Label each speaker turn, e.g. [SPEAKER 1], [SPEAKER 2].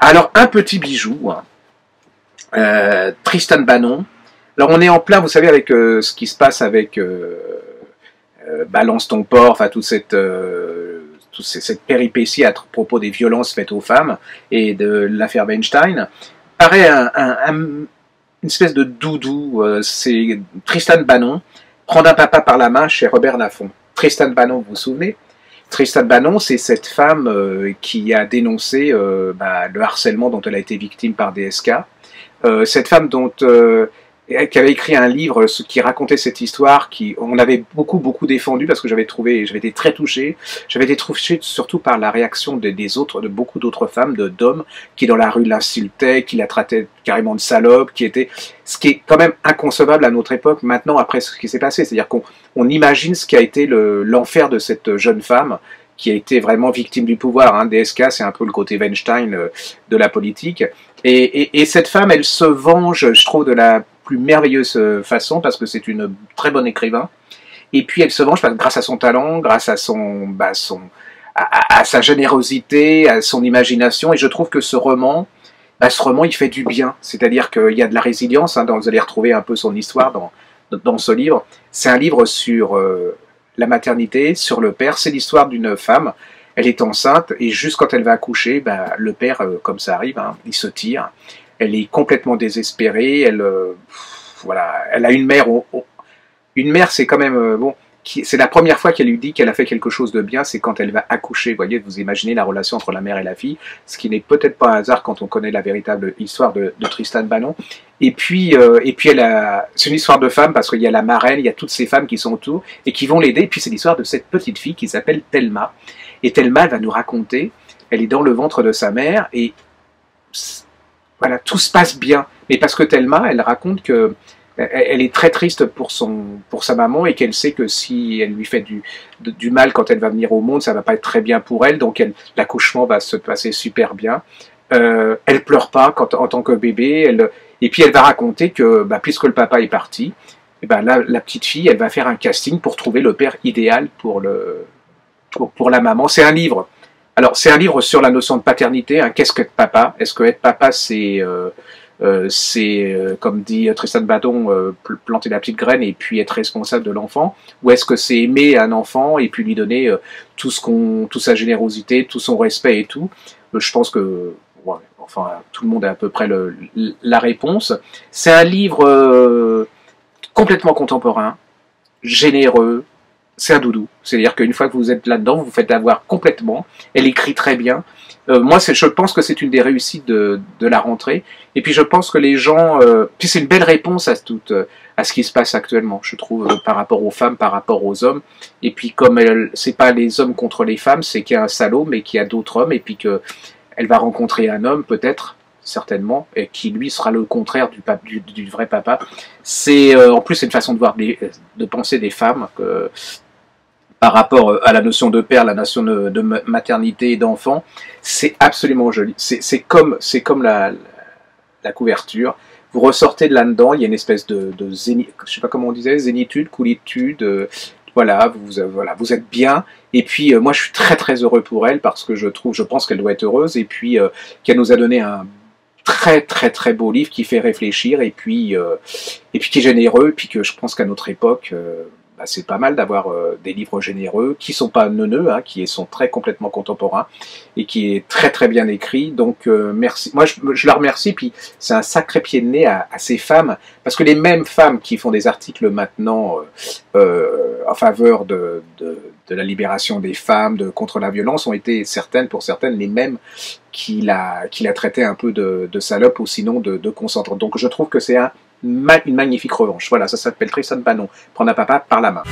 [SPEAKER 1] Alors, un petit bijou, hein. Tristan Banon. Alors, on est en plein, vous savez, avec ce qui se passe avec Balance ton porc, enfin, cette péripétie à propos des violences faites aux femmes et de l'affaire Weinstein. Paraît une espèce de doudou, c'est Tristan Banon, Prendre un papa par la main chez Robert Laffont. Tristan Banon, vous vous souvenez? Tristan Banon, c'est cette femme qui a dénoncé le harcèlement dont elle a été victime par DSK. Cette femme qui avait écrit un livre qui racontait cette histoire, on avait beaucoup défendu parce que j'avais été très touché. J'avais été touché surtout par la réaction de beaucoup d'autres femmes, d'hommes qui dans la rue l'insultaient, qui la traitaient carrément de salope, ce qui est quand même inconcevable à notre époque maintenant après ce qui s'est passé. C'est-à-dire qu'on imagine ce qui a été l'enfer de cette jeune femme qui a été vraiment victime du pouvoir. Hein. DSK, c'est un peu le côté Weinstein de la politique. Et cette femme, elle se venge, je trouve, de la plus merveilleuse façon, parce que c'est une très bonne écrivain. Et puis elle se venge grâce à son talent, grâce à à sa générosité, à son imagination. Et je trouve que ce roman, il fait du bien. C'est-à-dire qu'il y a de la résilience. Hein, vous allez retrouver un peu son histoire dans ce livre. C'est un livre sur la maternité, sur le père. C'est l'histoire d'une femme. Elle est enceinte et juste quand elle va accoucher, le père, comme ça arrive, hein, il se tire. Elle est complètement désespérée. Elle a une mère. Une mère, c'est quand même c'est la première fois qu'elle lui dit qu'elle a fait quelque chose de bien, c'est quand elle va accoucher. Vous voyez, vous imaginez la relation entre la mère et la fille, ce qui n'est peut-être pas un hasard quand on connaît la véritable histoire de Tristan Banon. Et puis c'est une histoire de femme parce qu'il y a la marraine, il y a toutes ces femmes qui sont autour et qui vont l'aider. Et puis c'est l'histoire de cette petite fille qui s'appelle Thelma. Et Thelma, elle va nous raconter, elle est dans le ventre de sa mère et voilà, tout se passe bien. Mais parce que Thelma, elle raconte que elle est très triste pour sa maman et qu'elle sait que si elle lui fait du mal quand elle va venir au monde, ça va pas être très bien pour elle. Donc l'accouchement va se passer super bien. Elle pleure pas en tant que bébé. Et puis elle va raconter que puisque le papa est parti, et la petite fille, elle va faire un casting pour trouver le père idéal pour la maman. C'est un livre. Alors c'est un livre sur la notion de paternité. Hein. Qu'est-ce qu'être papa? Est-ce que être papa c'est comme dit Tristan Banon, planter la petite graine et puis être responsable de l'enfant, ou est-ce que c'est aimer un enfant et puis lui donner toute sa générosité, tout son respect et tout? Je pense que tout le monde a à peu près la réponse. C'est un livre complètement contemporain, généreux, c'est un doudou. C'est-à-dire qu'une fois que vous êtes là-dedans, vous vous faites avoir complètement. Elle écrit très bien. Moi, je pense que c'est une des réussites de la rentrée. Et puis, je pense que les gens... puis, c'est une belle réponse à ce qui se passe actuellement, je trouve, par rapport aux femmes, par rapport aux hommes. Et puis, comme c'est pas les hommes contre les femmes, c'est qu'il y a un salaud, mais qu'il y a d'autres hommes. Et puis, qu'elle va rencontrer un homme, peut-être, certainement, et qui, lui, sera le contraire du vrai papa. En plus, c'est une façon de penser des femmes par rapport à la notion de père, la notion de maternité et d'enfant, c'est absolument joli. C'est comme la couverture. Vous ressortez de là-dedans, il y a une espèce de je sais pas comment on disait, zénitude, coolitude. Voilà, vous êtes bien. Et puis moi, je suis très très heureux pour elle parce que je pense qu'elle doit être heureuse et puis qu'elle nous a donné un très très très beau livre qui fait réfléchir et puis qui est généreux et puis que je pense qu'à notre époque c'est pas mal d'avoir des livres généreux qui sont pas neuneux, hein, qui sont très complètement contemporains et qui est très très bien écrit. Donc merci. Moi je la remercie. Puis c'est un sacré pied de nez à ces femmes parce que les mêmes femmes qui font des articles maintenant en faveur de la libération des femmes, contre la violence, ont été pour certaines les mêmes qui la traitaient un peu de salope ou sinon de consentant. Donc je trouve que c'est une magnifique revanche. Voilà, ça s'appelle Tristan Banon, Prendre un papa par la main.